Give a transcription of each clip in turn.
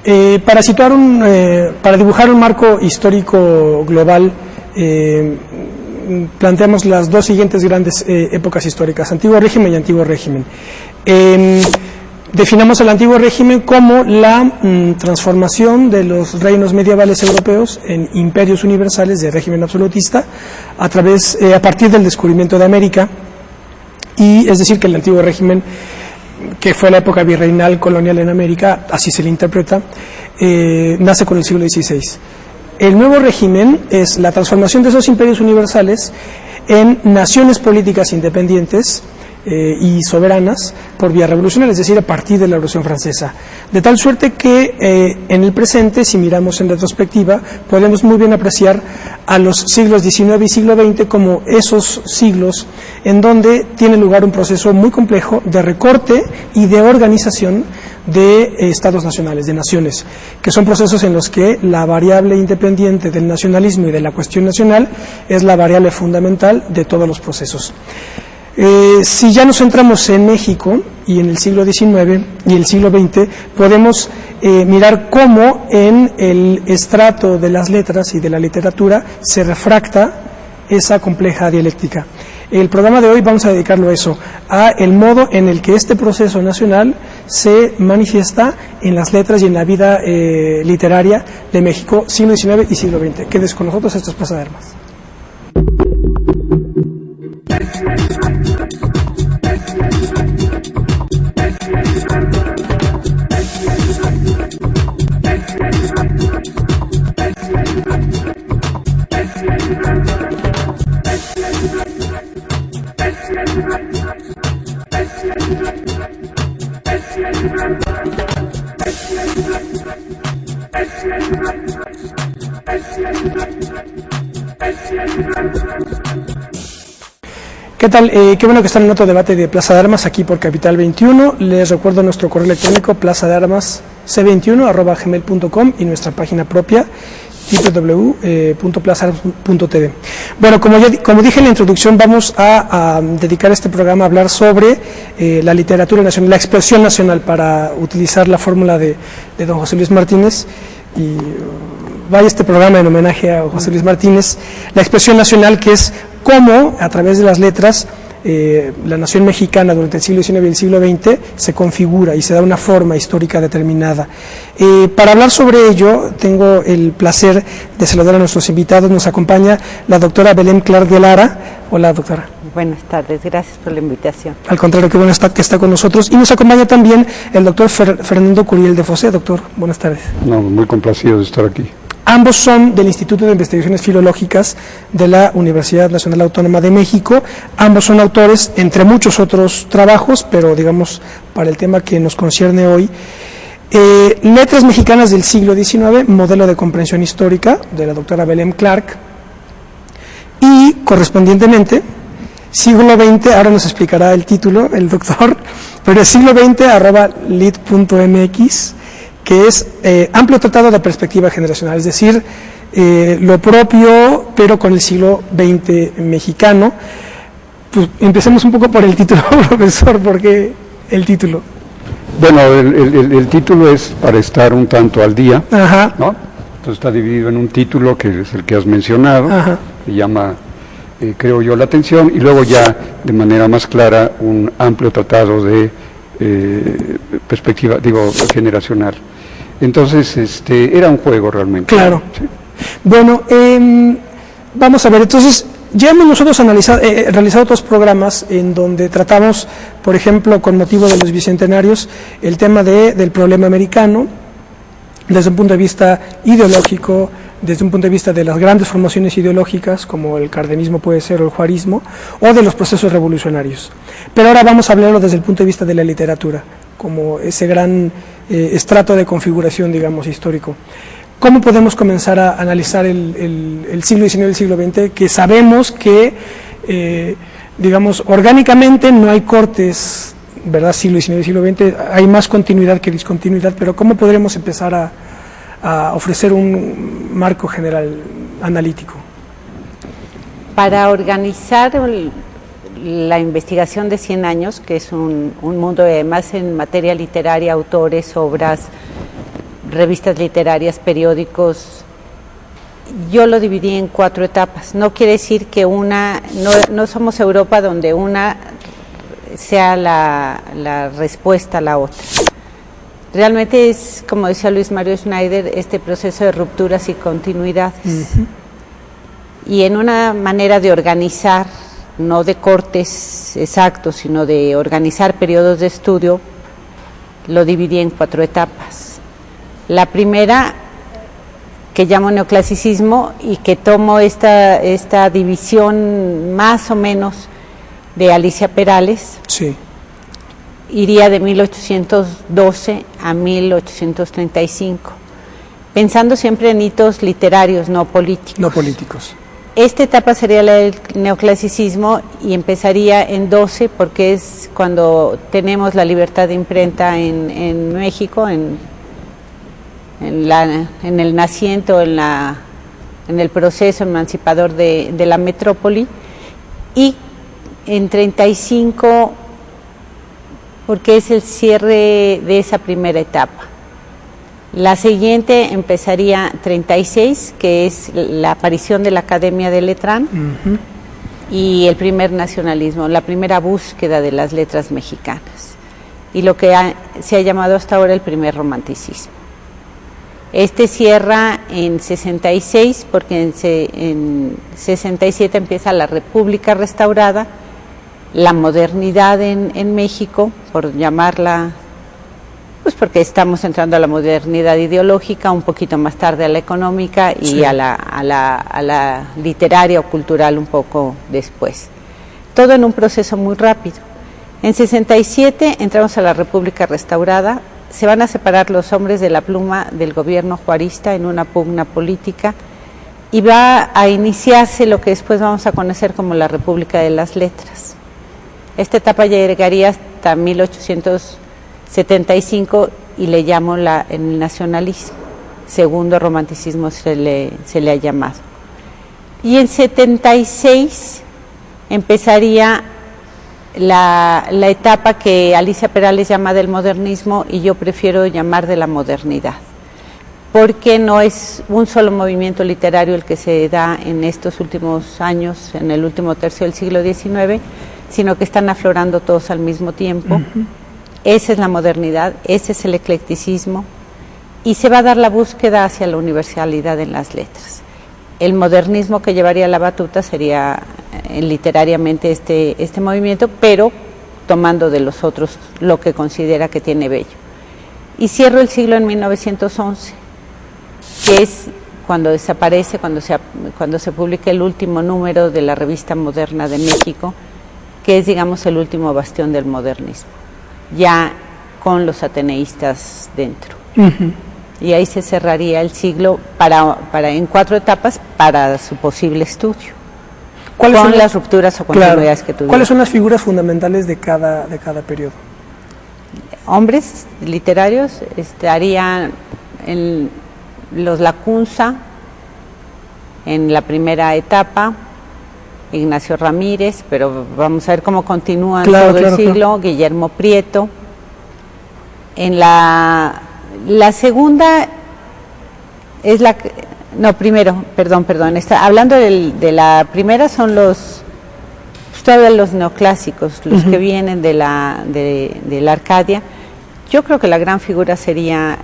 Para dibujar un marco histórico global, planteamos las dos siguientes grandes épocas históricas, Antiguo Régimen y Antiguo Régimen. Definamos el Antiguo Régimen como la transformación de los reinos medievales europeos en imperios universales de régimen absolutista a partir del descubrimiento de América, y es decir que el Antiguo Régimen, que fue la época virreinal colonial en América, así se le interpreta, nace con el siglo XVI. El nuevo régimen es la transformación de esos imperios universales en naciones políticas independientes y soberanas por vía revolucionaria, es decir, a partir de la Revolución Francesa. De tal suerte que en el presente, si miramos en retrospectiva, podemos muy bien apreciar a los siglos XIX y siglo XX como esos siglos en donde tiene lugar un proceso muy complejo de recorte y de organización de estados nacionales, de naciones, que son procesos en los que la variable independiente del nacionalismo y de la cuestión nacional es la variable fundamental de todos los procesos. Si ya nos centramos en México y en el siglo XIX y el siglo XX, podemos mirar cómo en el estrato de las letras y de la literatura se refracta esa compleja dialéctica. El programa de hoy vamos a dedicarlo a eso, a el modo en el que este proceso nacional se manifiesta en las letras y en la vida literaria de México, siglo XIX y siglo XX. Quédese con nosotros, esto es Plaza de Armas. ¿Qué tal? Qué bueno que están en otro debate de Plaza de Armas aquí por Capital 21. Les recuerdo nuestro correo electrónico plazadearmasc21@gmail.com y nuestra página propia www.plazaarmas.tv. Bueno, como dije en la introducción, vamos a dedicar este programa a hablar sobre la literatura nacional, la expresión nacional, para utilizar la fórmula de don José Luis Martínez. Y vaya este programa en homenaje a José Luis Martínez, la expresión nacional, que es cómo a través de las letras la nación mexicana durante el siglo XIX y el siglo XX se configura y se da una forma histórica determinada. Para hablar sobre ello, tengo el placer de saludar a nuestros invitados. Nos acompaña la doctora Belén Clark de Lara. Hola, doctora. Buenas tardes, gracias por la invitación. Al contrario, qué bueno que está con nosotros. Y nos acompaña también el doctor Fernando Curiel de Fosé. Doctor, buenas tardes. No, muy complacido de estar aquí. Ambos son del Instituto de Investigaciones Filológicas de la Universidad Nacional Autónoma de México. Ambos son autores, entre muchos otros trabajos, pero digamos para el tema que nos concierne hoy, Letras Mexicanas del siglo XIX, modelo de comprensión histórica, de la doctora Belén Clark, y correspondientemente siglo XX, ahora nos explicará el título el doctor, pero es siglo XX @lit.mx, que es amplio tratado de perspectiva generacional, es decir, lo propio, pero con el siglo XX mexicano. Pues empecemos un poco por el título, profesor, porque el título. Bueno, el título es para estar un tanto al día, Ajá. ¿no? Entonces está dividido en un título, que es el que has mencionado, Ajá. que llama, creo yo, la atención, y luego ya de manera más clara un amplio tratado de perspectiva, generacional. Entonces, era un juego realmente. Claro. Sí. Bueno, vamos a ver, entonces, ya hemos nosotros realizado otros programas en donde tratamos, por ejemplo, con motivo de los bicentenarios, el tema del problema americano, desde un punto de vista ideológico, desde un punto de vista de las grandes formaciones ideológicas, como el cardenismo puede ser, o el juarismo, o de los procesos revolucionarios. Pero ahora vamos a hablarlo desde el punto de vista de la literatura, como ese gran estrato de configuración, digamos, histórico. ¿Cómo podemos comenzar a analizar el siglo XIX y el siglo XX, que sabemos que, digamos, orgánicamente no hay cortes, ¿verdad? Siglo XIX y siglo XX, hay más continuidad que discontinuidad, pero ¿cómo podremos empezar a ofrecer un marco general analítico? Para organizar la investigación de 100 años, que es un mundo además en materia literaria, autores, obras, revistas literarias, periódicos. Yo lo dividí en 4 etapas. No quiere decir que no somos Europa donde una sea la respuesta a la otra. Realmente es, como decía Luis Mario Schneider, este proceso de rupturas y continuidades. Y en una manera de organizar, no de cortes exactos, sino de organizar periodos de estudio, lo dividí en 4 etapas. La primera, que llamo neoclasicismo, y que tomo esta división más o menos de Alicia Perales, Sí. iría de 1812 a 1835, pensando siempre en hitos literarios, no políticos. No políticos. Esta etapa sería la del neoclasicismo y empezaría en 12 porque es cuando tenemos la libertad de imprenta en México, en el naciente, en el proceso emancipador de la metrópoli, y en 35 porque es el cierre de esa primera etapa. La siguiente empezaría 36, que es la aparición de la Academia de Letrán, y el primer nacionalismo, la primera búsqueda de las letras mexicanas, y lo que se ha llamado hasta ahora el primer romanticismo. Este cierra en 66, porque en 67 empieza la República restaurada, la modernidad en México, por llamarla, pues porque estamos entrando a la modernidad ideológica, un poquito más tarde a la económica y sí, a la literaria o cultural un poco después. Todo en un proceso muy rápido. En 67 entramos a la República restaurada, se van a separar los hombres de la pluma del gobierno juarista en una pugna política y va a iniciarse lo que después vamos a conocer como la República de las Letras. Esta etapa llegaría hasta 1875 y le llamo el nacionalismo, segundo romanticismo se le ha llamado. Y en 76 empezaría la etapa que Alicia Perales llama del modernismo y yo prefiero llamar de la modernidad, porque no es un solo movimiento literario el que se da en estos últimos años, en el último tercio del siglo XIX, sino que están aflorando todos al mismo tiempo. Esa es la modernidad, ese es el eclecticismo, y se va a dar la búsqueda hacia la universalidad en las letras. El modernismo que llevaría la batuta sería literariamente este movimiento, pero tomando de los otros lo que considera que tiene bello. Y cierro el siglo en 1911, que es cuando desaparece, cuando se publica el último número de la Revista Moderna de México, que es, digamos, el último bastión del modernismo, ya con los ateneístas dentro. Y ahí se cerraría el siglo en 4 etapas para su posible estudio, con las rupturas o continuidades que tuvieron. ¿Cuáles son las figuras fundamentales de cada periodo? Hombres literarios estarían en los Lacunza, en la primera etapa, Ignacio Ramírez, pero vamos a ver cómo continúa todo el siglo, Guillermo Prieto. En la segunda es hablando de la primera son todavía los neoclásicos, los que vienen de la Arcadia. Yo creo que la gran figura sería,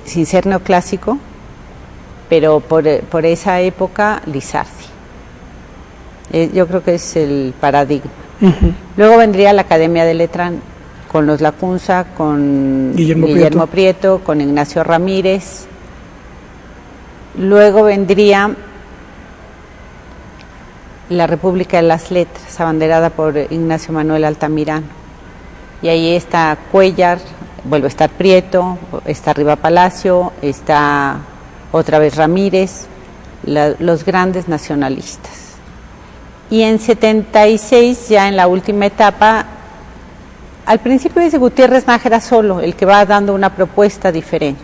sin ser neoclásico, pero por esa época, Lizardi. Yo creo que es el paradigma. Luego vendría la Academia de Letrán, con los Lacunza, con Guillermo Prieto, con Ignacio Ramírez. Luego vendría la República de las Letras, abanderada por Ignacio Manuel Altamirano. Y ahí está Cuéllar, vuelve a estar Prieto, está Riva Palacio, está otra vez Ramírez, los grandes nacionalistas. Y en 76, ya en la última etapa, al principio dice Gutiérrez Nájera solo, el que va dando una propuesta diferente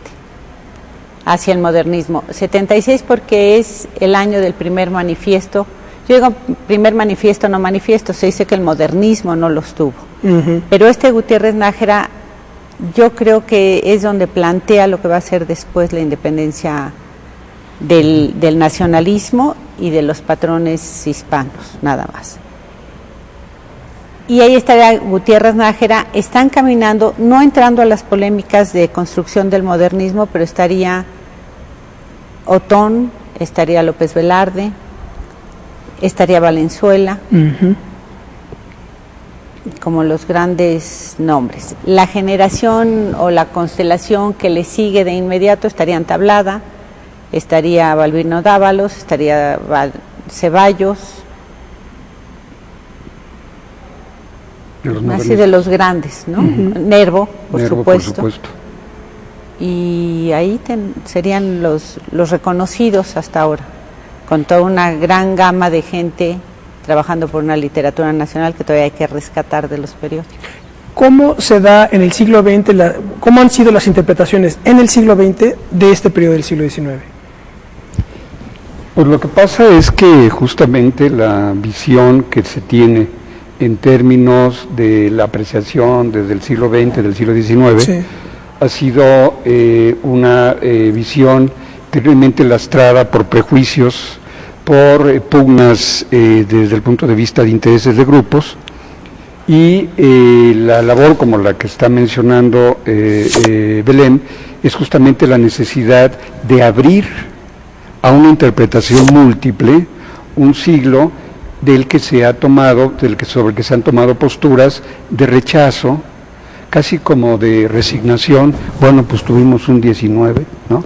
hacia el modernismo. 76 porque es el año del primer manifiesto. Yo digo primer manifiesto, no manifiesto, se dice que el modernismo no los tuvo. Pero Gutiérrez Nájera yo creo que es donde plantea lo que va a ser después la independencia del nacionalismo y de los patrones hispanos, nada más. Y ahí estaría Gutiérrez Nájera, están caminando, no entrando a las polémicas de construcción del modernismo, pero estaría Otón, estaría López Velarde, estaría Valenzuela, como los grandes nombres. La generación o la constelación que le sigue de inmediato estaría Tablada, estaría Balbino Dávalos, estaría Ceballos, así de los grandes, ¿no? Nervo, por supuesto. Y ahí serían los reconocidos hasta ahora, con toda una gran gama de gente trabajando por una literatura nacional que todavía hay que rescatar de los periódicos. ¿Cómo se da en el siglo XX, cómo han sido las interpretaciones en el siglo XX de este periodo del siglo XIX? Pues lo que pasa es que justamente la visión que se tiene en términos de la apreciación desde el siglo XX, del siglo XIX, sí, ha sido una visión terriblemente lastrada por prejuicios, por pugnas desde el punto de vista de intereses de grupos, y la labor como la que está mencionando Belén es justamente la necesidad de abrir a una interpretación múltiple un siglo del que se ha tomado, sobre el que se han tomado posturas de rechazo, casi como de resignación. Bueno, pues tuvimos un 19, ¿no?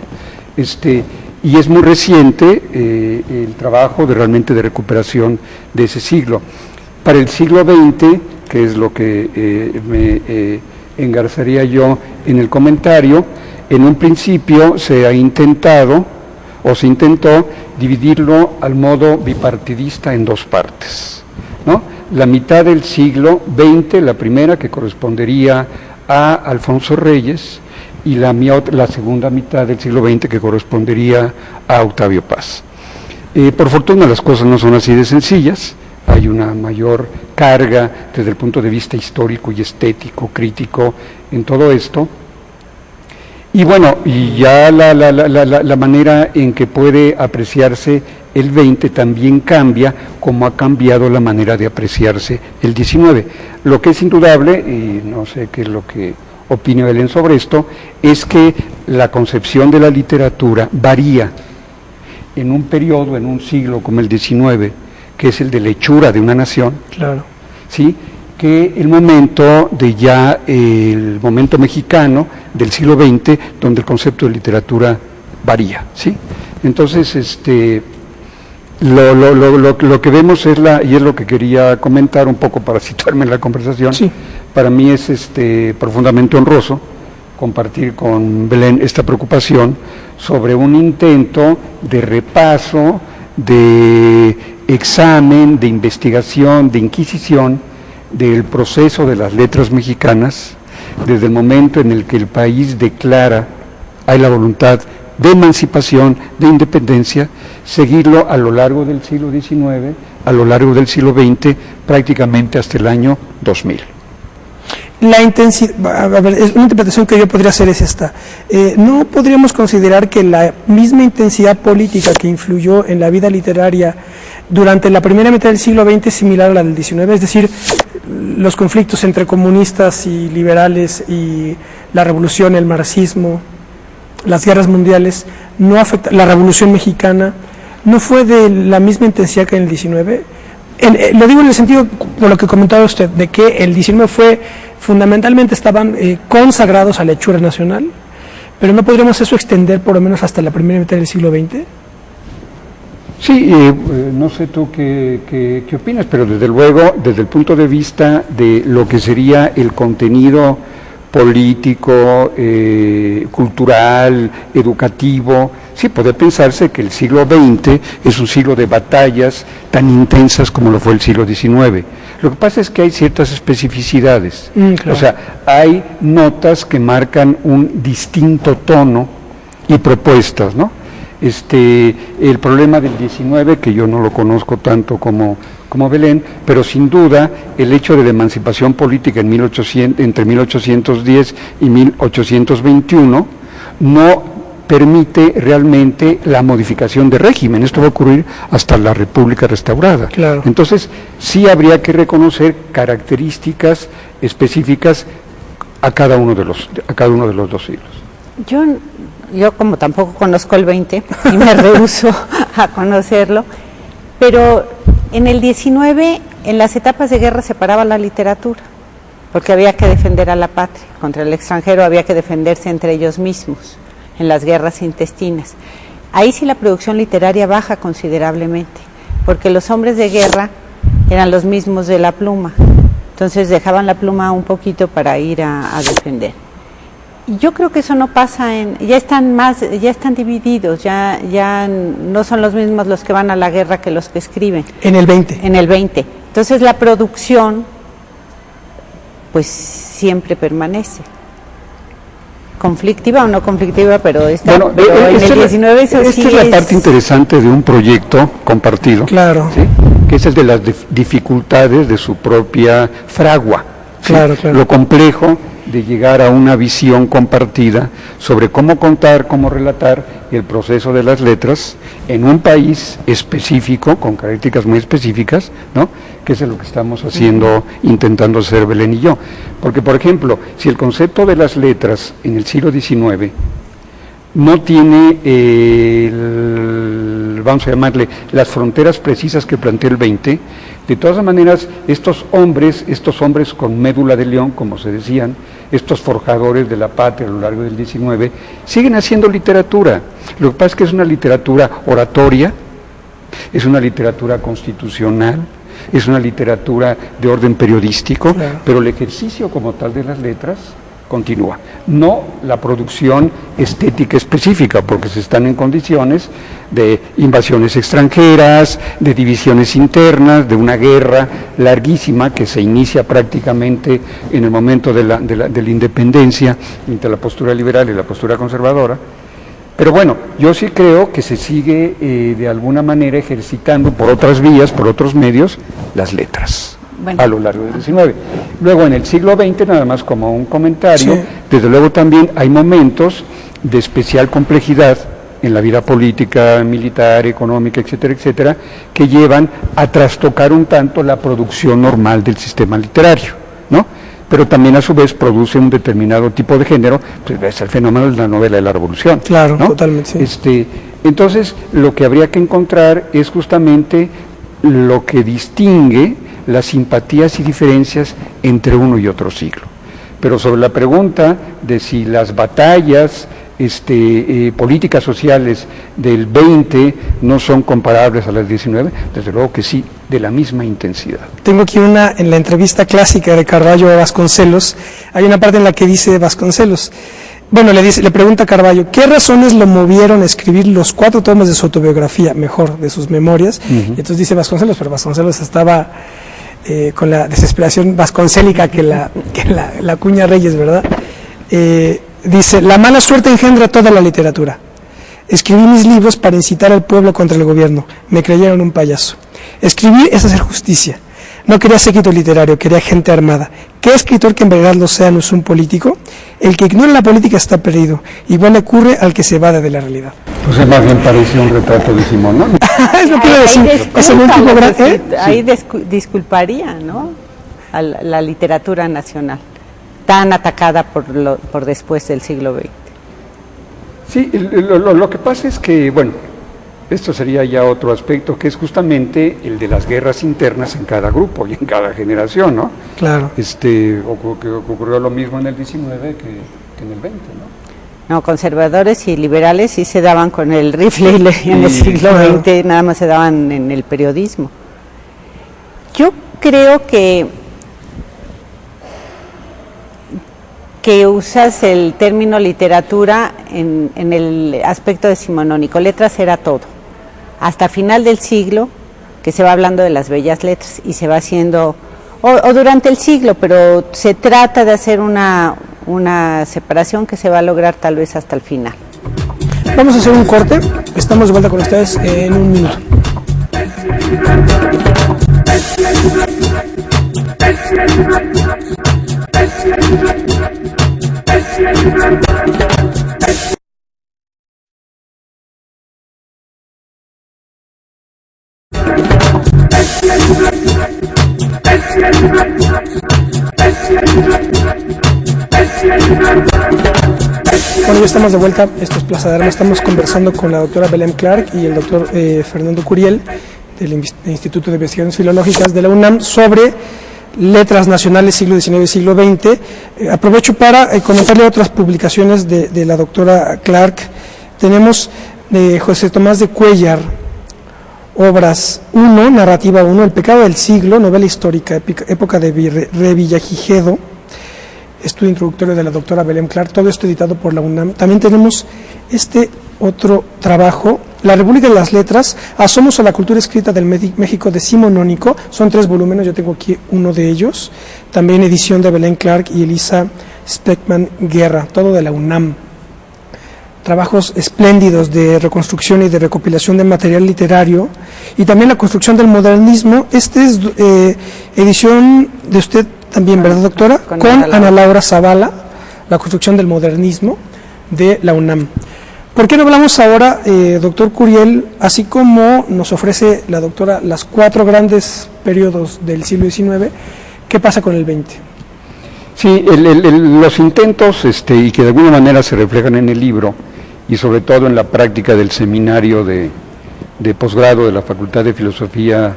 Y es muy reciente el trabajo realmente de recuperación de ese siglo. Para el siglo XX, que es lo que me engarzaría yo en el comentario, en un principio se intentó dividirlo al modo bipartidista en dos partes, ¿no? La mitad del siglo XX, la primera, que correspondería a Alfonso Reyes, y la segunda mitad del siglo XX, que correspondería a Octavio Paz. Por fortuna las cosas no son así de sencillas, hay una mayor carga desde el punto de vista histórico y estético, crítico, en todo esto. Y bueno, y ya la manera en que puede apreciarse el 20 también cambia, como ha cambiado la manera de apreciarse el 19. Lo que es indudable, y no sé qué es lo que opine Belén sobre esto, es que la concepción de la literatura varía en un periodo, en un siglo como el 19, que es el de la hechura de una nación, claro, ¿sí?, que el momento el momento mexicano del siglo XX, donde el concepto de literatura varía, ¿sí? Entonces, lo que vemos es y es lo que quería comentar un poco para situarme en la conversación. Sí. Para mí es profundamente honroso compartir con Belén esta preocupación sobre un intento de repaso, de examen, de investigación, de inquisición del proceso de las letras mexicanas, desde el momento en el que el país declara hay la voluntad de emancipación, de independencia, seguirlo a lo largo del siglo XIX, a lo largo del siglo XX, prácticamente hasta el año 2000. La intensidad, a ver, una interpretación que yo podría hacer es esta. ¿No podríamos considerar que la misma intensidad política que influyó en la vida literaria durante la primera mitad del siglo XX es similar a la del XIX? Es decir, los conflictos entre comunistas y liberales y la revolución, el marxismo, las guerras mundiales, no afecta, la Revolución Mexicana, ¿no fue de la misma intensidad que en el XIX? Lo digo en el sentido, por lo que comentaba usted, de que el 19 fundamentalmente estaban consagrados a la hechura nacional, pero ¿no podríamos eso extender por lo menos hasta la primera mitad del siglo XX? Sí, no sé tú qué opinas, pero desde luego, desde el punto de vista de lo que sería el contenido político, cultural, educativo, sí, puede pensarse que el siglo XX es un siglo de batallas tan intensas como lo fue el siglo XIX. Lo que pasa es que hay ciertas especificidades, claro. O sea, hay notas que marcan un distinto tono y propuestas, ¿no? El problema del 19, que yo no lo conozco tanto como como Belén, pero sin duda el hecho de la emancipación política entre 1810 y 1821 no permite realmente la modificación de régimen. Esto va a ocurrir hasta la República restaurada. Claro. Entonces, sí habría que reconocer características específicas a cada uno de los dos siglos. Yo como tampoco conozco el 20 y me rehúso a conocerlo, pero en el 19, en las etapas de guerra se paraba la literatura, porque había que defender a la patria. Contra el extranjero había que defenderse entre ellos mismos, en las guerras intestinas. Ahí sí la producción literaria baja considerablemente, porque los hombres de guerra eran los mismos de la pluma, entonces dejaban la pluma un poquito para ir a defender. Y yo creo que eso no pasa ya están divididos, ya no son los mismos los que van a la guerra que los que escriben. En el 20. En el 20. Entonces la producción, pues siempre permanece. Conflictiva o no conflictiva, pero está. Bueno, pero en el 19 eso sí es la parte interesante de un proyecto compartido. Claro. ¿Sí? Que es el de las dificultades de su propia fragua. ¿Sí? Claro, claro. Lo complejo de llegar a una visión compartida sobre cómo contar, cómo relatar el proceso de las letras en un país específico, con características muy específicas, ¿no? Que es lo que estamos haciendo, intentando hacer Belén y yo. Porque, por ejemplo, si el concepto de las letras en el siglo XIX no tiene, vamos a llamarle, las fronteras precisas que plantea el 20, de todas maneras, estos hombres con médula de león, como se decían, estos forjadores de la patria a lo largo del 19, siguen haciendo literatura. Lo que pasa es que es una literatura oratoria, es una literatura constitucional, es una literatura de orden periodístico, claro. Pero el ejercicio como tal de las letras continúa, no la producción estética específica, porque se están en condiciones de invasiones extranjeras, de divisiones internas, de una guerra larguísima que se inicia prácticamente en el momento de la independencia entre la postura liberal y la postura conservadora. Pero bueno, yo sí creo que se sigue de alguna manera ejercitando por otras vías, por otros medios, las letras. Bueno. A lo largo del 19. Luego en el siglo XX, nada más como un comentario, sí. Desde luego también hay momentos de especial complejidad en la vida política, militar, económica, etcétera, etcétera, que llevan a trastocar un tanto la producción normal del sistema literario, ¿no? Pero también a su vez produce un determinado tipo de género, pues es el fenómeno de la novela de la Revolución. Claro, ¿no? Totalmente, sí. Entonces, lo que habría que encontrar es justamente lo que distingue las simpatías y diferencias entre uno y otro siglo. Pero sobre la pregunta de si las batallas políticas sociales del 20 no son comparables a las 19, desde luego que sí, de la misma intensidad. Tengo aquí en la entrevista clásica de Carballo a Vasconcelos, hay una parte en la que dice Vasconcelos, bueno, le pregunta a Carballo, ¿qué razones lo movieron a escribir los 4 tomos de su autobiografía, mejor, de sus memorias? Y entonces dice Vasconcelos, pero Vasconcelos estaba con la desesperación vasconcélica que la cuña Reyes, ¿verdad? Dice, la mala suerte engendra toda la literatura. Escribí mis libros para incitar al pueblo contra el gobierno. Me creyeron un payaso. Escribir es hacer justicia. No quería séquito literario, quería gente armada. ¿Qué escritor que en verdad lo sea no es un político? El que ignora la política está perdido. Igual le ocurre al que se evade de la realidad. Pues más bien parecía un retrato de Simón, ¿no? Es lo que iba a decir. Es el último gran... Ahí disculparía, ¿no? A la literatura nacional, tan atacada por después del siglo XX. Sí, lo que pasa es que, bueno, esto sería ya otro aspecto, que es justamente el de las guerras internas en cada grupo y en cada generación, ¿no? Claro. Ocurrió lo mismo en el 19 que en el 20, ¿no? No, conservadores y liberales sí se daban con el rifle y en el siglo XX nada más se daban en el periodismo. Yo creo que usas el término literatura en el aspecto decimonónico. Letras era todo. Hasta final del siglo, que se va hablando de las bellas letras y se va haciendo, o durante el siglo, pero se trata de hacer una separación que se va a lograr tal vez hasta el final. Vamos a hacer un corte. Estamos de vuelta con ustedes en un minuto. Bueno, ya estamos de vuelta. Esto es Plaza de Armas. Estamos conversando con la doctora Belén Clark y el doctor Fernando Curiel del Instituto de Investigaciones Filológicas de la UNAM sobre letras nacionales siglo XIX y siglo XX. Aprovecho para comentarle otras publicaciones de la doctora Clark. Tenemos José Tomás de Cuéllar, obras 1, narrativa 1, El pecado del siglo, novela histórica, época de Revillagigedo, estudio introductorio de la doctora Belén Clark, todo esto editado por la UNAM. También tenemos este otro trabajo, La República de las Letras, Asomos a la cultura escrita del México decimonónico, son 3 volúmenes, yo tengo aquí uno de ellos, también edición de Belén Clark y Elisa Speckman Guerra, todo de la UNAM. Trabajos espléndidos de reconstrucción y de recopilación de material literario, y también la construcción del modernismo. Este es edición de usted también, ¿verdad, doctora? Con Ana Laura Zavala, la construcción del modernismo de la UNAM. ¿Por qué no hablamos ahora, doctor Curiel, así como nos ofrece la doctora las 4 grandes periodos del siglo XIX, qué pasa con el XX? Sí, los intentos, y que de alguna manera se reflejan en el libro, y sobre todo en la práctica del seminario de posgrado de la Facultad de Filosofía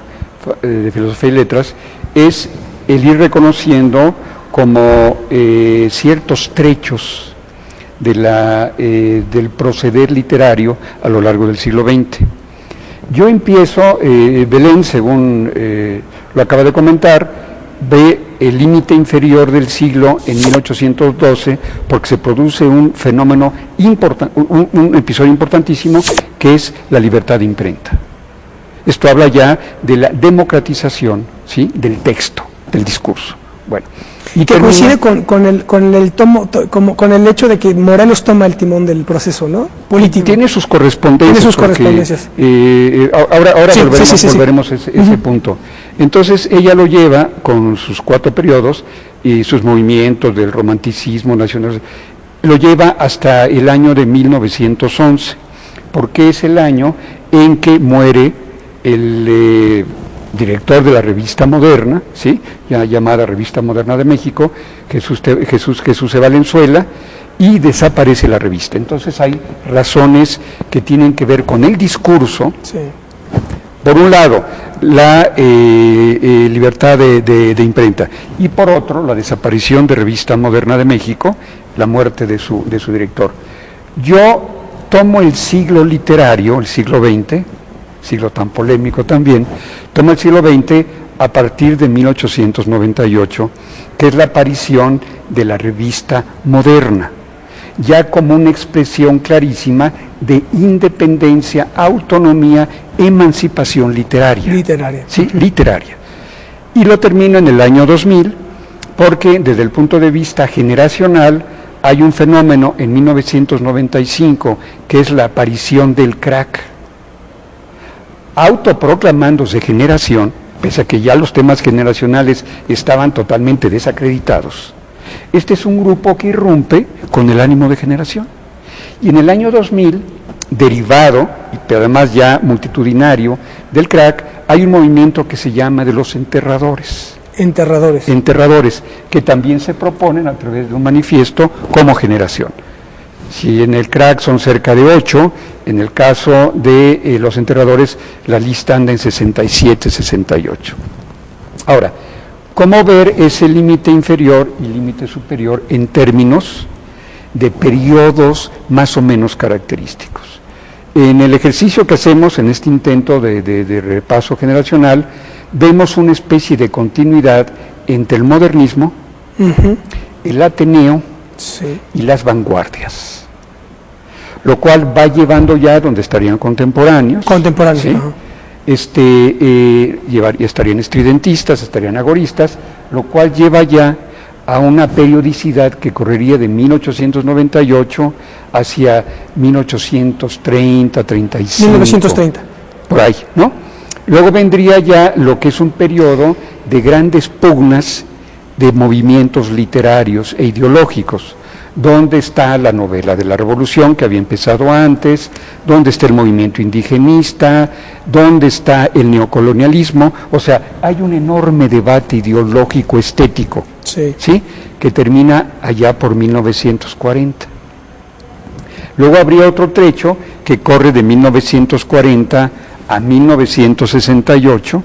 y Letras, es el ir reconociendo como ciertos trechos del proceder literario a lo largo del siglo XX. Yo empiezo, Belén, según lo acaba de comentar, ve el límite inferior del siglo en 1812, porque se produce un fenómeno un episodio importantísimo, que es la libertad de imprenta. Esto habla ya de la democratización, ¿sí?, del texto, del discurso. Bueno, y que coincide con el hecho de que Morelos toma el timón del proceso, ¿no?, político. Tiene sus correspondencias. Ahora sí, volveremos a ese punto. Entonces ella lo lleva con sus 4 periodos y sus movimientos del romanticismo nacional, lo lleva hasta el año de 1911, porque es el año en que muere el director de la revista Moderna, ¿sí?, ya llamada Revista Moderna de México, Jesús E. Valenzuela, y desaparece la revista. Entonces hay razones que tienen que ver con el discurso. Sí. Por un lado, la libertad de imprenta, y por otro, la desaparición de Revista Moderna de México, la muerte de su director. Yo tomo el siglo literario, el siglo XX, siglo tan polémico también, tomo el siglo XX a partir de 1898, que es la aparición de la Revista Moderna, ya como una expresión clarísima de independencia, autonomía, emancipación literaria. Sí, literaria. Y lo termino en el año 2000, porque desde el punto de vista generacional hay un fenómeno en 1995, que es la aparición del crack. Autoproclamándose generación, pese a que ya los temas generacionales estaban totalmente desacreditados, este es un grupo que irrumpe con el ánimo de generación. Y en el año 2000, derivado, pero además ya multitudinario, del crack, hay un movimiento que se llama de los enterradores. Enterradores, que también se proponen a través de un manifiesto como generación. Si en el crack son cerca de 8, en el caso de los enterradores la lista anda en 67, 68. Ahora, ¿cómo ver ese límite inferior y límite superior en términos de periodos más o menos característicos? En el ejercicio que hacemos en este intento de repaso generacional, vemos una especie de continuidad entre el modernismo, el Ateneo, sí, y las vanguardias, lo cual va llevando ya donde estarían contemporáneos, ¿sí? Estarían estridentistas, estarían agoristas, lo cual lleva ya a una periodicidad que correría de 1898 hacia 1830, 35. 1930. Por ahí, ¿no? Luego vendría ya lo que es un periodo de grandes pugnas de movimientos literarios e ideológicos, donde está la novela de la Revolución, que había empezado antes, donde está el movimiento indigenista, donde está el neocolonialismo. O sea, hay un enorme debate ideológico estético, ¿sí? Que termina allá por 1940. Luego habría otro trecho que corre de 1940 a 1968,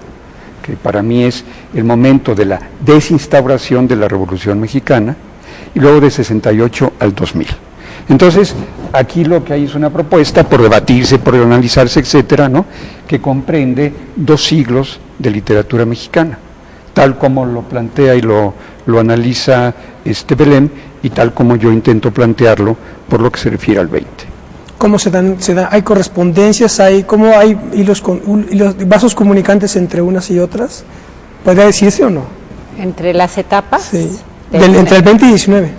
que para mí es el momento de la desinstauración de la Revolución Mexicana, y luego de 68 al 2000. Entonces, aquí lo que hay es una propuesta por debatirse, por analizarse, etcétera, ¿no?, que comprende 2 siglos de literatura mexicana, tal como lo plantea y lo analiza Belém, y tal como yo intento plantearlo por lo que se refiere al 20. ¿Cómo se dan? ¿Hay correspondencias? ¿Cómo hay hilos vasos comunicantes entre unas y otras? ¿Podría decirse o no? ¿Entre las etapas? Sí. Entre el 20 y 19.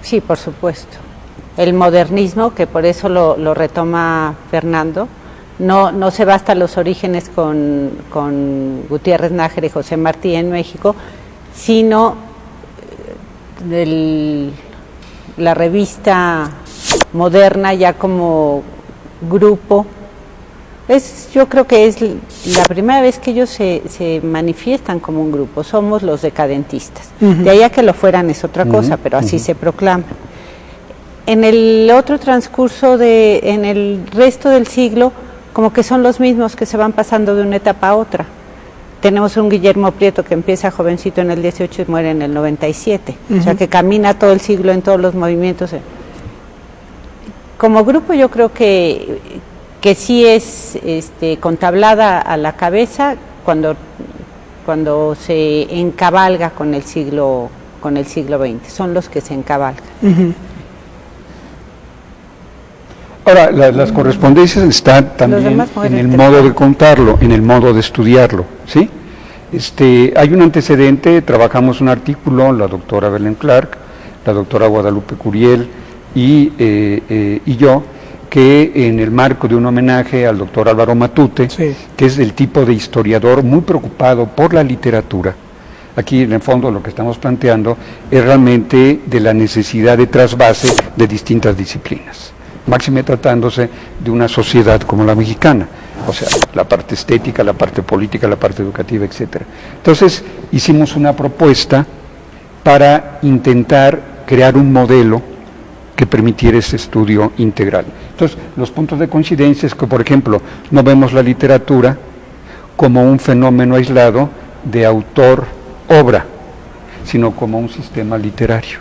Sí, por supuesto. El modernismo, que por eso lo retoma Fernando, no se va hasta los orígenes con Gutiérrez Nájera y José Martí en México, sino la revista moderna ya como grupo. Yo creo que es la primera vez que ellos se manifiestan como un grupo. Somos los decadentistas. De ahí a que lo fueran es otra cosa, pero así se proclaman. En el otro transcurso en el resto del siglo, como que son los mismos que se van pasando de una etapa a otra. Tenemos un Guillermo Prieto que empieza jovencito en el 18 y muere en el 97. O sea, que camina todo el siglo en todos los movimientos. Como grupo yo creo que sí es con tablada a la cabeza cuando se encabalga con el siglo XX, son los que se encabalgan. Ahora, las correspondencias están también en el modo de contarlo, en el modo de estudiarlo, ¿sí? Hay un antecedente, trabajamos un artículo, la doctora Belén Clark, la doctora Guadalupe Curiel y yo, que en el marco de un homenaje al doctor Álvaro Matute, que es del tipo de historiador muy preocupado por la literatura. Aquí en el fondo lo que estamos planteando es realmente de la necesidad de trasvase de distintas disciplinas, máxime tratándose de una sociedad como la mexicana, o sea, la parte estética, la parte política, la parte educativa, etcétera. Entonces, hicimos una propuesta para intentar crear un modelo que permitiera ese estudio integral. Entonces, los puntos de coincidencia es que, por ejemplo, no vemos la literatura como un fenómeno aislado de autor-obra, sino como un sistema literario,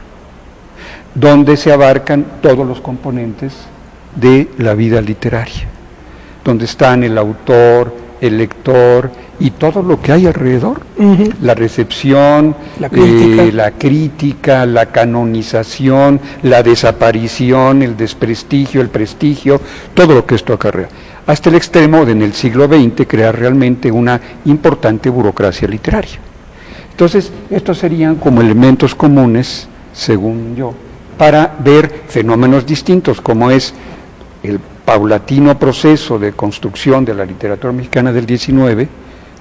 donde se abarcan todos los componentes de la vida literaria, donde están el autor, el lector y todo lo que hay alrededor, la recepción, la crítica, la canonización, la desaparición, el desprestigio, el prestigio, todo lo que esto acarrea, hasta el extremo de en el siglo XX crear realmente una importante burocracia literaria. Entonces, estos serían como elementos comunes, según yo, para ver fenómenos distintos, como es el paulatino proceso de construcción de la literatura mexicana del XIX,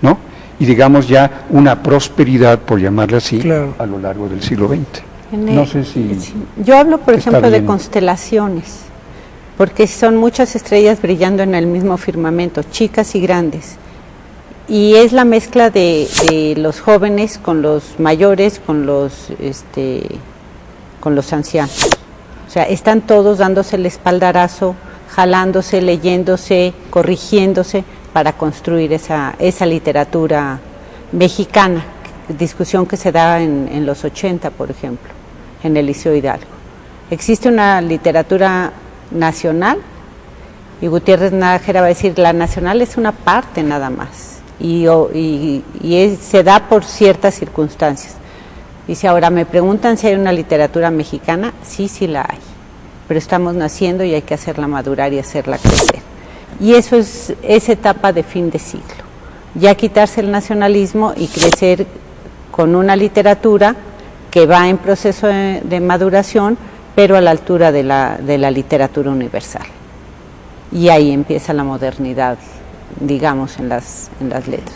¿no? Y digamos ya una prosperidad, por llamarla así, claro, a lo largo del siglo XX. No sé si... Yo hablo, por ejemplo, de constelaciones, porque son muchas estrellas brillando en el mismo firmamento, chicas y grandes. Y es la mezcla de los jóvenes con los mayores, con los ancianos. O sea, están todos dándose el espaldarazo, jalándose, leyéndose, corrigiéndose para construir esa literatura mexicana, discusión que se da en los 80, por ejemplo, en el Liceo Hidalgo. Existe una literatura nacional y Gutiérrez Nájera va a decir, la nacional es una parte nada más y se da por ciertas circunstancias. Dice, ahora me preguntan si hay una literatura mexicana, sí la hay, pero estamos naciendo y hay que hacerla madurar y hacerla crecer. Y eso es esa etapa de fin de siglo, ya quitarse el nacionalismo y crecer con una literatura que va en proceso de maduración, pero a la altura de la literatura universal. Y ahí empieza la modernidad digamos, en las letras.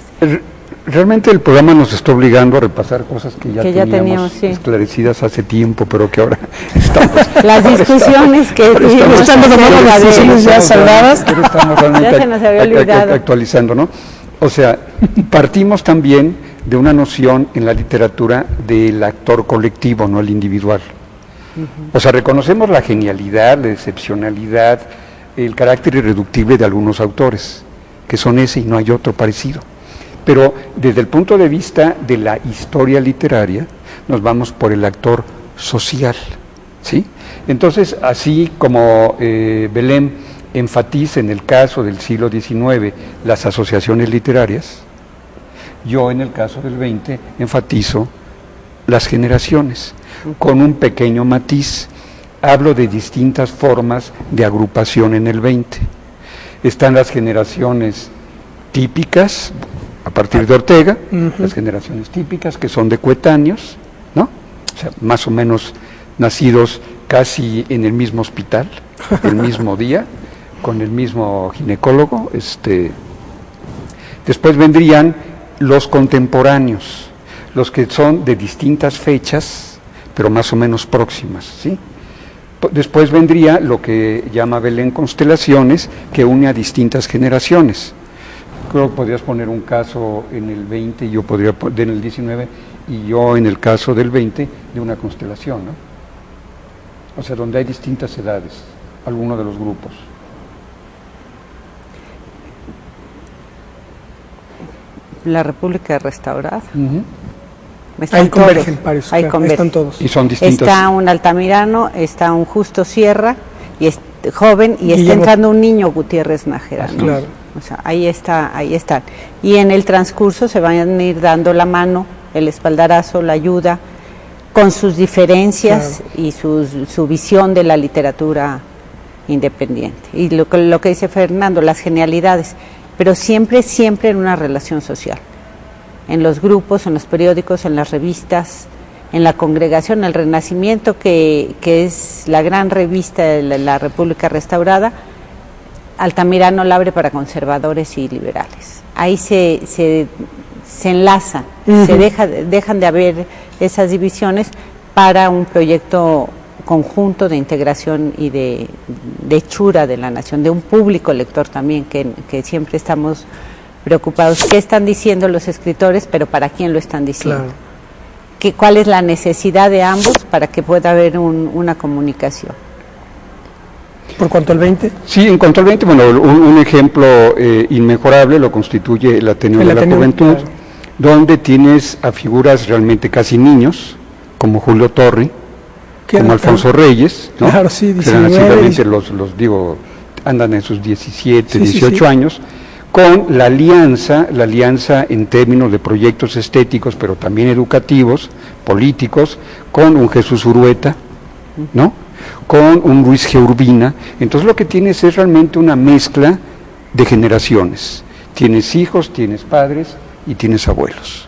Realmente el programa nos está obligando a repasar cosas que ya teníamos sí, esclarecidas hace tiempo, pero que ahora estamos... Las discusiones que tuvimos... Las discusiones ya saldadas. Pero estamos realmente ya se nos había olvidado. Actualizando, ¿no? O sea, partimos también de una noción en la literatura del actor colectivo, no el individual. O sea, reconocemos la genialidad, la excepcionalidad, el carácter irreductible de algunos autores, que son ese y no hay otro parecido. Pero desde el punto de vista de la historia literaria, nos vamos por el actor social, ¿sí? Entonces, así como Belén enfatiza en el caso del siglo XIX las asociaciones literarias, yo en el caso del XX enfatizo las generaciones, con un pequeño matiz. Hablo de distintas formas de agrupación en el XX. Están las generaciones típicas, a partir de Ortega, las generaciones típicas que son de coetáneos, ¿no? O sea, más o menos nacidos casi en el mismo hospital, el mismo día, con el mismo ginecólogo. Después vendrían los contemporáneos, los que son de distintas fechas, pero más o menos próximas, ¿sí? Después vendría lo que llama Belén constelaciones, que une a distintas generaciones. Creo que podrías poner un caso en el 20, yo podría poner en el 19, y yo en el caso del 20, de una constelación, ¿no? O sea, donde hay distintas edades, alguno de los grupos. La República Restaurada. Ahí convergen varios, ahí claro, están todos. Y son distintos. Está un Altamirano, está un Justo Sierra, y es joven, y está entrando un niño Gutiérrez Nájera, ¿no? Claro. O sea, ahí están. Y en el transcurso se van a ir dando la mano, el espaldarazo, la ayuda, con sus diferencias, claro, y su visión de la literatura independiente. Y lo que dice Fernando, las genialidades, pero siempre en una relación social. En los grupos, en los periódicos, en las revistas, en la congregación, el Renacimiento, que es la gran revista de la República Restaurada. Altamirano la abre para conservadores y liberales. Ahí se enlazan, dejan de haber esas divisiones para un proyecto conjunto de integración y de hechura de la nación, de un público lector también, que siempre estamos preocupados. ¿Qué están diciendo los escritores, pero para quién lo están diciendo? Claro. ¿Cuál es la necesidad de ambos para que pueda haber una comunicación? ¿Por cuanto al 20? Sí, en cuanto al 20, bueno, un ejemplo inmejorable lo constituye el Ateneo de la Juventud, claro, donde tienes a figuras realmente casi niños, como Julio Torri, como Alfonso Reyes, ¿no? Claro, sí, 19, seguramente los andan en sus 17, 18 años, con la alianza en términos de proyectos estéticos, pero también educativos, políticos, con un Jesús Urueta, ¿no? Con un Luis G. Urbina. Entonces lo que tienes es realmente una mezcla de generaciones. Tienes hijos, tienes padres y tienes abuelos.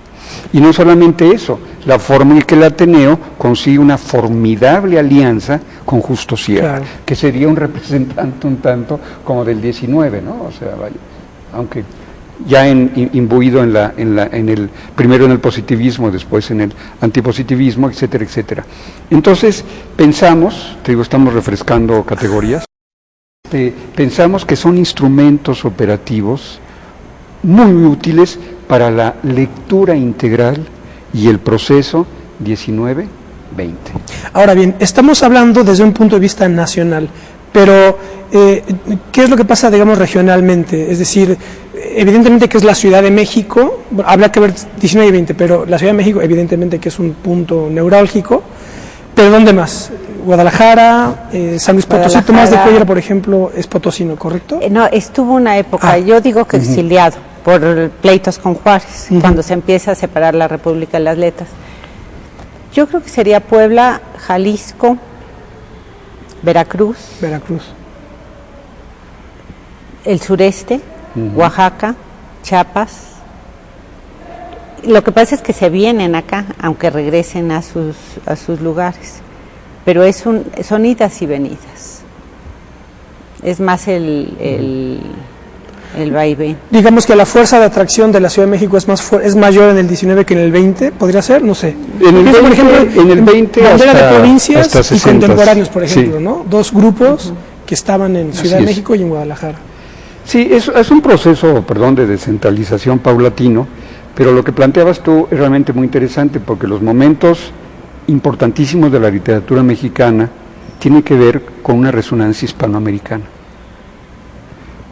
Y no solamente eso, la forma en que el Ateneo consigue una formidable alianza con Justo Sierra, claro, que sería un representante un tanto como del 19, ¿no? O sea, vaya, aunque ya imbuido primero en el positivismo, después en el antipositivismo, etcétera, etcétera. Entonces, estamos refrescando categorías, pensamos que son instrumentos operativos muy útiles para la lectura integral y el proceso 19-20. Ahora bien, estamos hablando desde un punto de vista nacional, pero ¿qué es lo que pasa, digamos, regionalmente? Es decir, evidentemente que es la Ciudad de México, habría que ver 19 y 20, pero la Ciudad de México evidentemente que es un punto neurálgico, pero ¿dónde más? Guadalajara, San Luis Potosí. Tomás de Cuéllar, por ejemplo, es potosino, ¿correcto? No, estuvo una época, yo digo que exiliado por pleitos con Juárez, cuando se empieza a separar la República de las Letras. Yo creo que sería Puebla, Jalisco, Veracruz, el sureste, Oaxaca, Chiapas. Lo que pasa es que se vienen acá, aunque regresen a sus lugares, pero son idas y venidas. Es más el vaivén. Digamos que la fuerza de atracción de la Ciudad de México es mayor en el 19 que en el 20, ¿podría ser? No sé. En el 20, por ejemplo, en el 20 bandera hasta, de provincias hasta 60, y contemporáneos, por ejemplo, sí. ¿no? Dos grupos que estaban en Ciudad de México y en Guadalajara. Sí, es un proceso, de descentralización paulatino, pero lo que planteabas tú es realmente muy interesante porque los momentos importantísimos de la literatura mexicana tienen que ver con una resonancia hispanoamericana.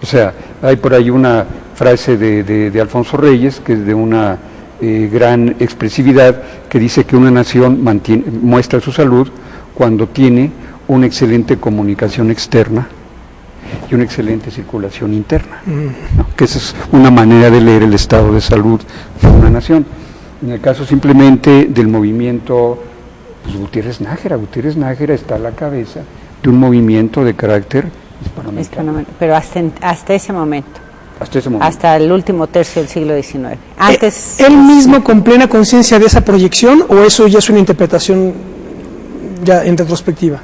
O sea, hay por ahí una frase de Alfonso Reyes, que es de una gran expresividad, que dice que una nación muestra su salud cuando tiene una excelente comunicación externa y una excelente circulación interna, ¿no? Que esa es una manera de leer el estado de salud de una nación. En el caso simplemente del movimiento, pues Gutiérrez Nájera está a la cabeza de un movimiento de carácter hispanoamericano. Pero hasta ese momento. Hasta Hasta el último tercio del siglo XIX. Antes, ¿Él mismo con plena conciencia de esa proyección o eso ya es una interpretación ya en retrospectiva?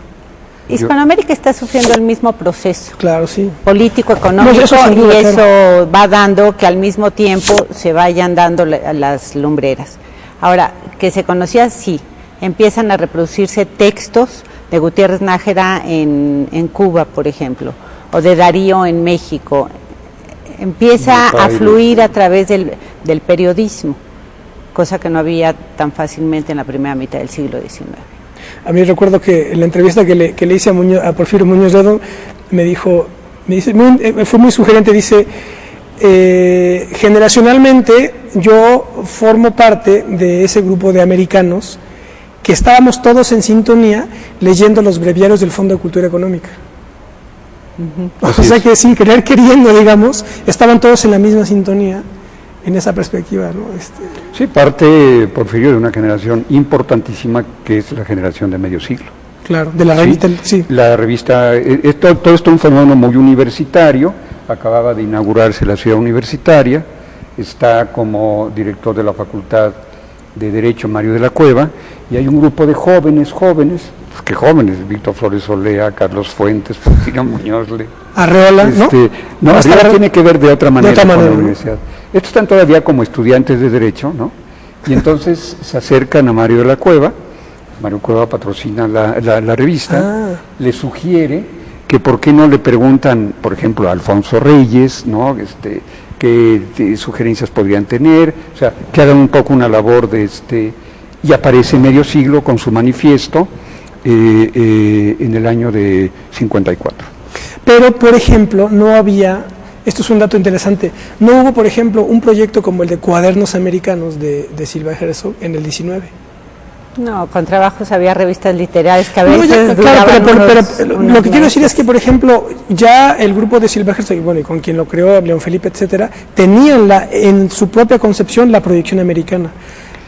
Hispanoamérica está sufriendo el mismo proceso. Claro, sí. Político, económico, No, eso sin duda, y eso claro. va dando que al mismo tiempo se vayan dando las lumbreras. Ahora, que se conocía, sí. Empiezan a reproducirse textos de Gutiérrez Nájera en Cuba, por ejemplo, o de Darío en México. Empieza a fluir a través del periodismo, cosa que no había tan fácilmente en la primera mitad del siglo XIX. A mí recuerdo que en la entrevista que le hice a Porfirio Muñoz Ledo, fue muy sugerente, dice, generacionalmente yo formo parte de ese grupo de americanos que estábamos todos en sintonía leyendo los breviarios del Fondo de Cultura Económica. O sea que sin querer queriendo, digamos, estaban todos en la misma sintonía en esa perspectiva, ¿no? Sí, parte, Porfirio, de una generación importantísima que es la generación de medio siglo. Claro, de la revista, sí. La revista, todo esto es un fenómeno muy universitario, acababa de inaugurarse la ciudad universitaria, está como director de la Facultad de Derecho Mario de la Cueva, y hay un grupo de jóvenes, Víctor Flores Olea, Carlos Fuentes, Porfirio Muñoz Ledo. Arreola, ¿no? No, Arreola tiene que ver de otra manera con la ¿no? universidad. Estos están todavía como estudiantes de Derecho, ¿no? Y entonces se acercan a Mario de la Cueva, Mario Cueva patrocina la revista, le sugiere que por qué no le preguntan, por ejemplo, a Alfonso Reyes, ¿no? Qué sugerencias podrían tener, o sea, que hagan un poco una labor y aparece Medio Siglo con su manifiesto en el año de 54. Pero, por ejemplo, no había, esto es un dato interesante, no hubo, por ejemplo, un proyecto como el de Cuadernos Americanos de Silva Herzog en el 19. No, con trabajos había revistas literarias que a veces pero lo que quiero decir es que, por ejemplo, ya el grupo de Silva Herzog, y con quien lo creó, León Felipe, etcétera, tenían en su propia concepción la proyección americana.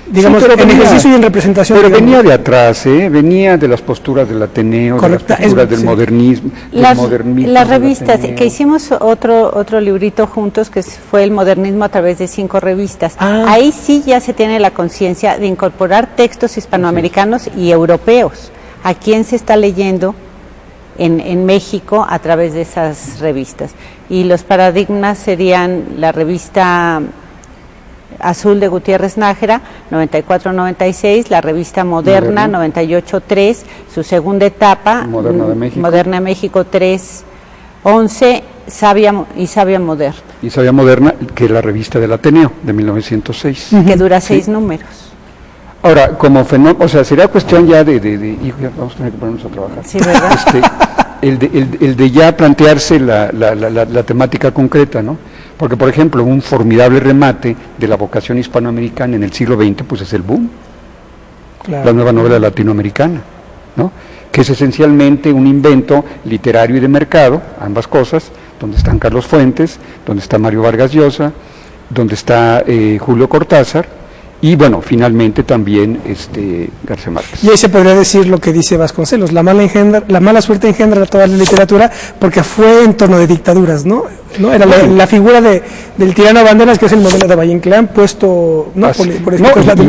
Digamos, en ejercicio y en representación. Pero venía de atrás, venía de las posturas del Ateneo, correcta, de las posturas del modernismo. Las revistas, que hicimos otro librito juntos, que fue el modernismo a través de 5 revistas. Ahí sí ya se tiene la conciencia de incorporar textos hispanoamericanos y europeos. ¿A quién se está leyendo en México a través de esas revistas? Y los paradigmas serían la revista Azul de Gutiérrez Nájera, 94-96, la revista Moderna, 98-3, su segunda etapa, Moderna de México, 3-11, Sabia Moderna. Y Sabia Moderna, que es la revista del Ateneo, de 1906. Que dura 6 números. Ahora, como fenómeno, o sea, sería cuestión ya vamos a tener que ponernos a trabajar. Sí, ¿verdad? El de ya plantearse la temática concreta, ¿no? Porque, por ejemplo, un formidable remate de la vocación hispanoamericana en el siglo XX, pues es el boom, claro. La nueva novela latinoamericana, ¿no? Que es esencialmente un invento literario y de mercado, ambas cosas, donde están Carlos Fuentes, donde está Mario Vargas Llosa, donde está Julio Cortázar, y bueno, finalmente también García Márquez. Y ahí se podría decir lo que dice Vasconcelos, la mala suerte engendra toda la literatura, porque fue en torno de dictaduras, ¿no? Era la figura del tirano Banderas, que es el modelo de Valle Inclán, puesto por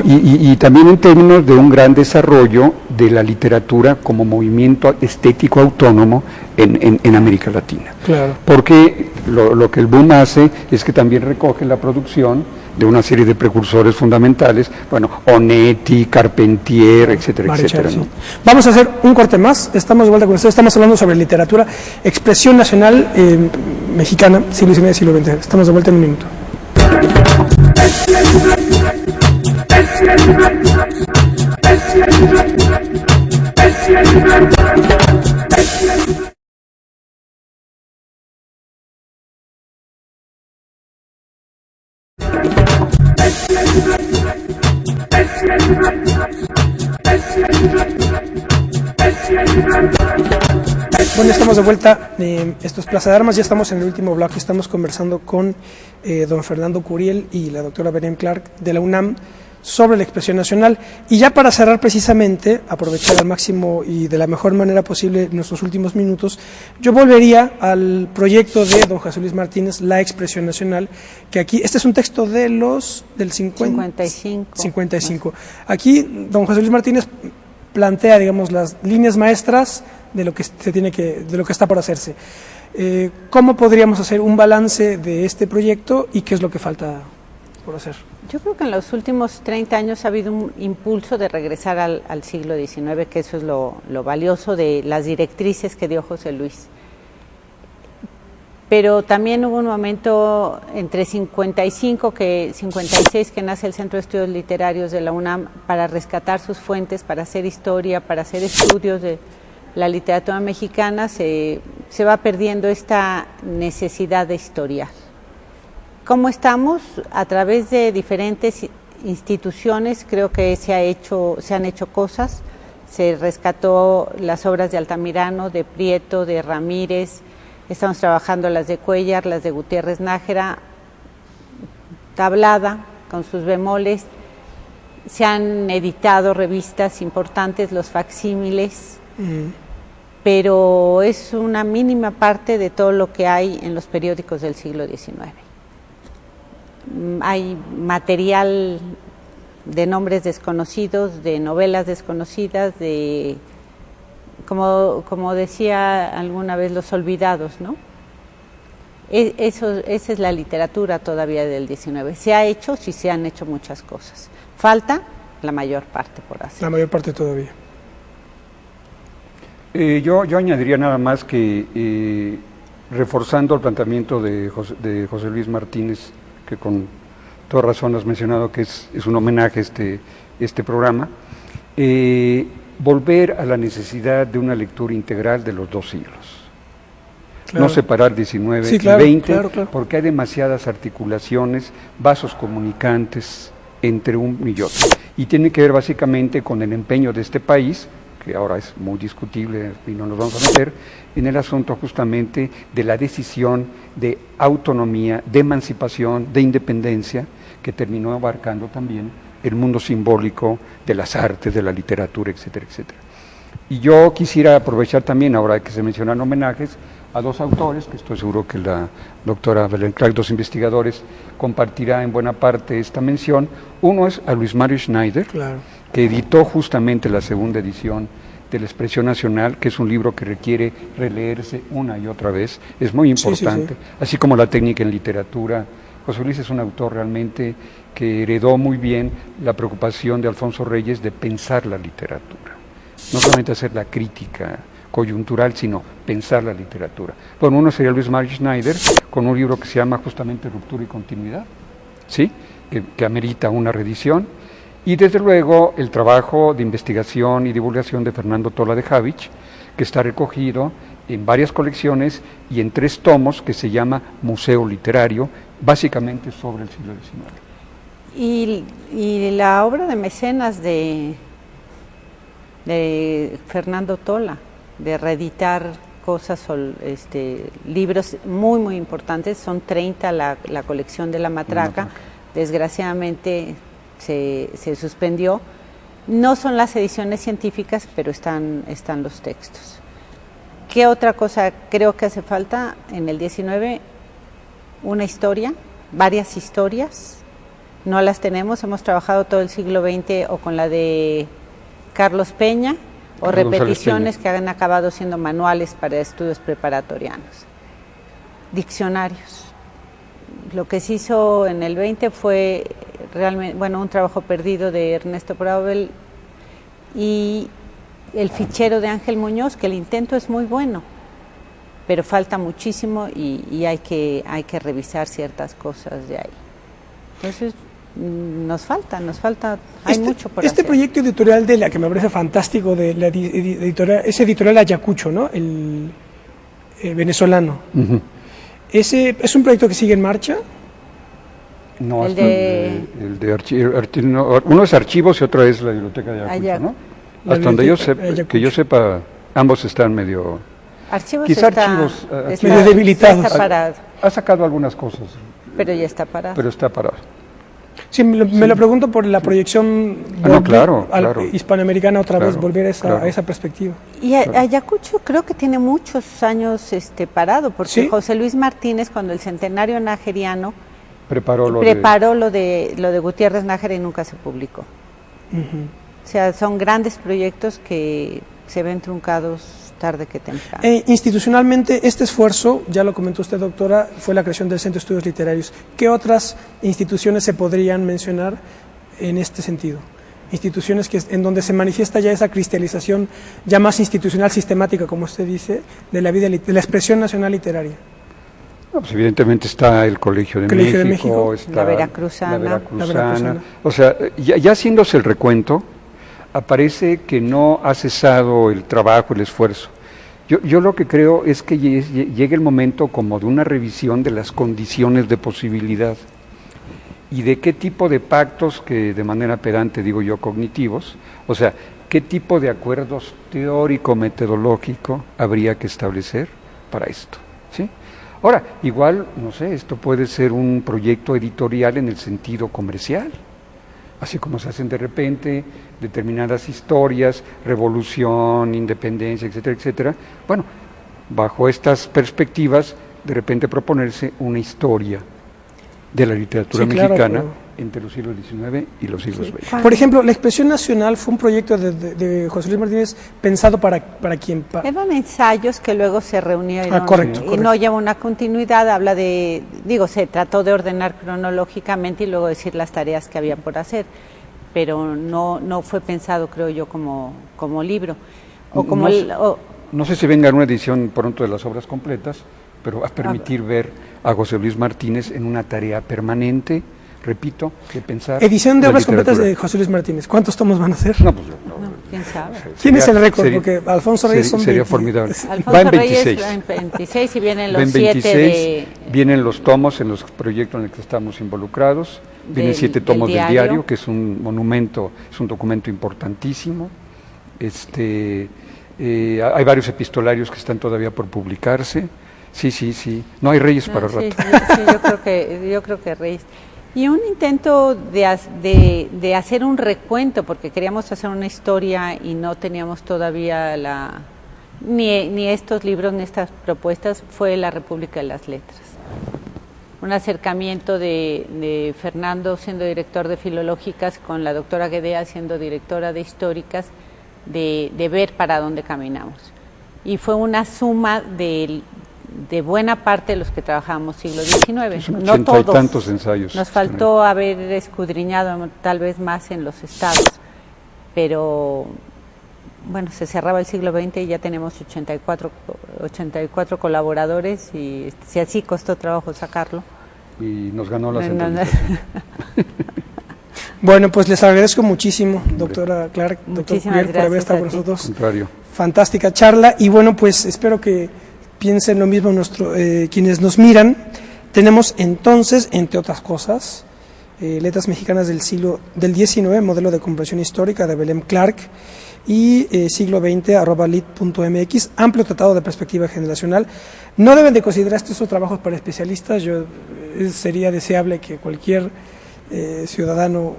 y también en términos de un gran desarrollo de la literatura como movimiento estético autónomo en América Latina. Claro. Porque lo que el boom hace es que también recoge la producción de una serie de precursores fundamentales, bueno, Onetti, Carpentier, etcétera, Marichal, etcétera, ¿no? sí. Vamos a hacer un corte más, estamos de vuelta con ustedes, estamos hablando sobre literatura, expresión nacional mexicana, siglo XIX, siglo XX. Estamos de vuelta en un minuto. Bueno, estamos de vuelta, esto es Plaza de Armas, ya estamos en el último bloque, estamos conversando con don Fernando Curiel y la doctora Belén Clark de la UNAM sobre la expresión nacional. Y ya para cerrar precisamente, aprovechar al máximo y de la mejor manera posible nuestros últimos minutos, yo volvería al proyecto de don José Luis Martínez, La expresión nacional, que aquí, este es un texto del 55. Aquí don José Luis Martínez plantea, digamos, las líneas maestras de lo que de lo que está por hacerse. ¿Cómo podríamos hacer un balance de este proyecto y qué es lo que falta por hacer? Yo creo que en los últimos 30 años ha habido un impulso de regresar al siglo XIX, que eso es lo valioso de las directrices que dio José Luis. Pero también hubo un momento entre 56 que nace el Centro de Estudios Literarios de la UNAM para rescatar sus fuentes, para hacer historia, para hacer estudios de la literatura mexicana, se va perdiendo esta necesidad de historiar. ¿Cómo estamos? A través de diferentes instituciones creo que se han hecho cosas. Se rescató las obras de Altamirano, de Prieto, de Ramírez. Estamos trabajando las de Cuéllar, las de Gutiérrez Nájera, Tablada, con sus bemoles. Se han editado revistas importantes, los facsímiles, pero es una mínima parte de todo lo que hay en los periódicos del siglo XIX. Hay material de nombres desconocidos, de novelas desconocidas, de, como decía alguna vez, los olvidados, ¿no? Esa es la literatura todavía del XIX. Se ha hecho, sí se han hecho muchas cosas. Falta la mayor parte por hacer. La mayor parte todavía. Yo añadiría nada más que reforzando el planteamiento de José Luis Martínez, que con toda razón has mencionado que es un homenaje a este programa, volver a la necesidad de una lectura integral de los dos siglos. Claro. No separar 19 y 20, claro. Porque hay demasiadas articulaciones, vasos comunicantes entre un y otro. Y tiene que ver básicamente con el empeño de este país, que ahora es muy discutible y no nos vamos a meter, en el asunto justamente de la decisión de autonomía, de emancipación, de independencia, que terminó abarcando también el mundo simbólico de las artes, de la literatura, etcétera, etcétera. Y yo quisiera aprovechar también, ahora que se mencionan homenajes, a dos autores, que estoy seguro que la doctora Belén Clark, dos investigadores, compartirá en buena parte esta mención. Uno es a Luis Mario Schneider, claro, que editó justamente la segunda edición de La expresión nacional, que es un libro que requiere releerse una y otra vez, es muy importante, sí. Así como la técnica en literatura. José Luis es un autor realmente que heredó muy bien la preocupación de Alfonso Reyes de pensar la literatura, no solamente hacer la crítica coyuntural, sino pensar la literatura. Bueno, uno sería Luis Mario Schneider, con un libro que se llama justamente Ruptura y Continuidad, ¿sí? que amerita una reedición, y desde luego el trabajo de investigación y divulgación de Fernando Tola de Javich, que está recogido en varias colecciones y en 3 tomos que se llama Museo Literario, básicamente sobre el siglo XIX. Y la obra de mecenas de Fernando Tola, de reeditar cosas, libros muy, muy importantes, son 30 la colección de La Matraca. Desgraciadamente se suspendió. No son las ediciones científicas, pero están los textos. ¿Qué otra cosa creo que hace falta en el 19? Una historia, varias historias. No las tenemos, hemos trabajado todo el siglo XX o con la de Carlos Peña o repeticiones que han acabado siendo manuales para estudios preparatorianos. Diccionarios. Lo que se hizo en el 20 fue realmente, un trabajo perdido de Ernesto Braubel y el fichero de Ángel Muñoz, que el intento es muy bueno, pero falta muchísimo y hay que revisar ciertas cosas de ahí. Entonces, nos falta, hay mucho por hacer. Proyecto editorial de la que me parece fantástico, de la editorial, es editorial Ayacucho, ¿no? El venezolano. Uh-huh. ¿Ese es un proyecto que sigue en marcha? No, uno es archivos y otro es la biblioteca de Ayacucho, ¿no? Hasta donde yo sepa, ambos están medio... Archivos quizá está, archivos medio debilitados. Está parado. Ha sacado algunas cosas. Pero ya está parado. Pero está parado. Sí, me lo pregunto por la proyección claro. hispanoamericana otra vez, volver a esa perspectiva. Y Ayacucho creo que tiene muchos años parado, porque ¿sí? José Luis Martínez, cuando el centenario nageriano preparó lo de Gutiérrez Nájera y nunca se publicó. Uh-huh. O sea, son grandes proyectos que se ven truncados tarde que temprano. Institucionalmente, este esfuerzo, ya lo comentó usted, doctora, fue la creación del Centro de Estudios Literarios. ¿Qué otras instituciones se podrían mencionar en este sentido? Instituciones en donde se manifiesta ya esa cristalización ya más institucional, sistemática, como usted dice, de la vida, de la expresión nacional literaria. No, pues evidentemente está el Colegio de México, está la Veracruzana. O sea, ya haciéndose el recuento, aparece que no ha cesado el trabajo, el esfuerzo. Yo lo que creo es que llegue el momento como de una revisión de las condiciones de posibilidad y de qué tipo de pactos, que de manera pedante digo yo cognitivos, o sea, qué tipo de acuerdos teórico-metodológico habría que establecer para esto, ¿sí? Ahora, igual, no sé, esto puede ser un proyecto editorial en el sentido comercial, así como se hacen de repente determinadas historias, revolución, independencia, etcétera, etcétera. Bueno, bajo estas perspectivas, de repente proponerse una historia de la literatura mexicana entre los siglos XIX y los siglos XX. Por ejemplo, la expresión nacional fue un proyecto de José Luis Martínez pensado para quién. Eran ensayos que luego se reunieron correcto. No lleva una continuidad, habla se trató de ordenar cronológicamente y luego decir las tareas que había por hacer, pero no fue pensado, creo yo, como libro. No sé si venga una edición pronto de las obras completas, pero va a permitir ver a José Luis Martínez en una tarea permanente, repito, de pensar. Edición de obras completas de José Luis Martínez. ¿Cuántos tomos van a hacer? No, pues quién sabe. ¿Quién es el récord? Porque Alfonso Reyes sería formidable. Va en 26. Va en 26 y vienen los 7 Vienen los tomos en los proyectos en los que estamos involucrados. Vienen 7 tomos del diario, que es un monumento, es un documento importantísimo. Hay varios epistolarios que están todavía por publicarse. Sí. No hay Reyes para rato. Sí, yo creo que Reyes. Y un intento de hacer un recuento, porque queríamos hacer una historia y no teníamos todavía ni estos libros ni estas propuestas, fue La República de las Letras. Un acercamiento de Fernando siendo director de filológicas con la doctora Guedea siendo directora de históricas, de ver para dónde caminamos. Y fue una suma de buena parte de los que trabajábamos siglo XIX, no todos. Y tantos ensayos. Nos faltó haber escudriñado tal vez más en los estados, pero bueno, se cerraba el siglo XX y ya tenemos 84 colaboradores y si así costó trabajo sacarlo. Y nos ganó la sentencia. Bueno, pues les agradezco muchísimo, doctora Clark, doctor Curiel, por haber estado con nosotros. Contrario. Fantástica charla y bueno, pues espero que piensen lo mismo quienes nos miran. Tenemos entonces, entre otras cosas, Letras Mexicanas del XIX, modelo de comprensión histórica de Belém Clark, y siglo XX, @lit.mx, amplio tratado de perspectiva generacional. No deben de considerar estos trabajos para especialistas. Sería deseable que cualquier ciudadano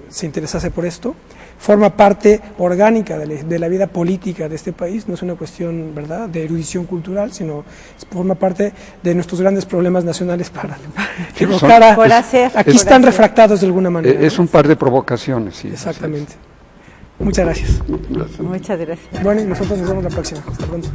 se interesase por esto. Forma parte orgánica de la vida política de este país, no es una cuestión, ¿verdad?, de erudición cultural, sino forma parte de nuestros grandes problemas nacionales para evocar aquí están refractados de alguna manera. Es un par de provocaciones, sí. Exactamente. Muchas gracias. Muchas gracias. Bueno, y nosotros nos vemos la próxima. Hasta pronto.